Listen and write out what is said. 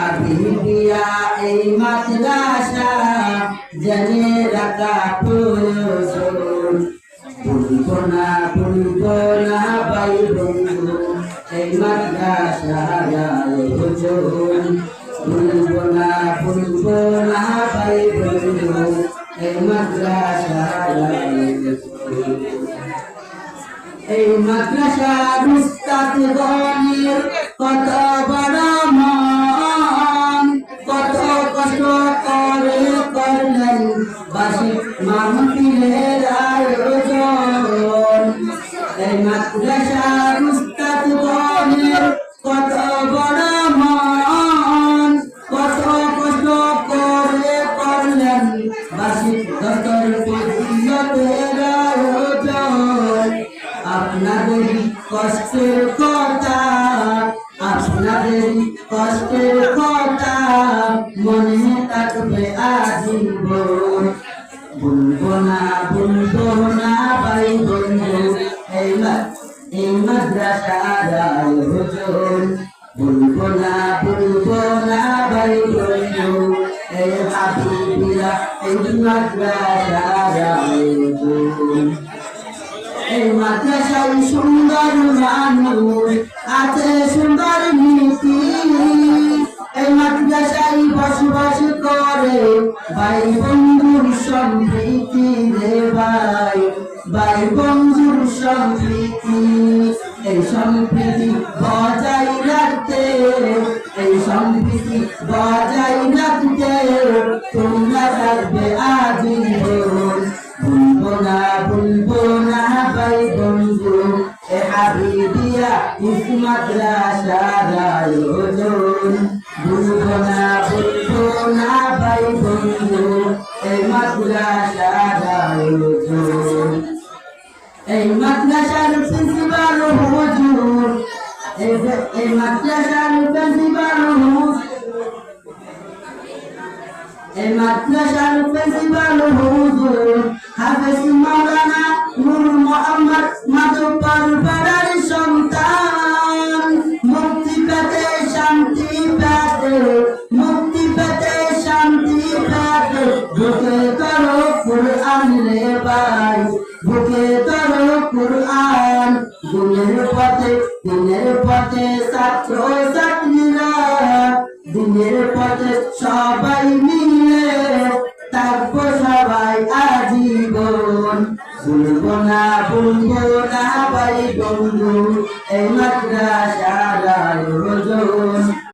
আবিদিয়া এই মাদ্রাসা জেনে রাখা প্রয়োজন। ভুলবো না ভাই বন্ধু এই মাদ্রাসা হুজুর। ভুলবো না ভাই বন্ধু এই মাদ্রাসা এই মাদ্রাসার উস্তাদ গণের কত বড় মন, কত কষ্ট করে করলেন বার্ষিক মাহফিলের আয়োজন। এই মাদ্রাসার উস্তাদ গণের কত বড় মন, কত কষ্ট করে করলেন বার্ষিক দস্তর ফজিলতের আয়োজন। আপনাদের কষ্টের কথা, আপনাদের কষ্টের কথা মনে থাকবে আজীবন। ভুলবো না ভাই বন্ধু এই মাদ্রাসার হুজুর। ভুলবো না ভাই বন্ধু এই হাবিবিয়া এই মাদ্রাসার হুজুর। এই মাদ্রাসায় সুন্দর মানুষ আছে, সুন্দর নীতি। এই মাদ্রাসায় বসবাস করে ভাই বন্ধুর সম্প্রীতি রে ভাই বন্ধুর সম্প্রীতি। এই সম্প্রীতি বজায় রাখতে, এই সম্প্রীতি বজায় রাখতে তোমরা থাকবে আজীবন। ভুলবো না ভাই বন্ধু এ হাবিবিয়া ইস মাদ্রাসার আয়োজন। ভুলবো না ভাই বন্ধু এই মাদ্রাসার আয়োজন। এই মাদ্রাসার প্রিন্সিপাল হুজুর, এই মাদ্রাসার প্রিন্সিপাল হুজুর, এই মাদ্রাসার প্রিন্সিপাল হুজুর হাফেজ মাওলানা নূর মোহাম্মদ মাধবপাল পাড়ার সন্তান। মুক্তি পেতে শান্তি পেতে, মুক্তি পেতে শান্তি পেতে বুকে ধরো কুরআন রে ভাই, বুকে ধরো কুরআন। দিনের পথে ছাত্র ছাত্রীরা, দিনের পথে সবাই মিলে থাকবো সবাই আজীবন। ভুলবো না ভাই বন্ধু এই মাদ্রাসা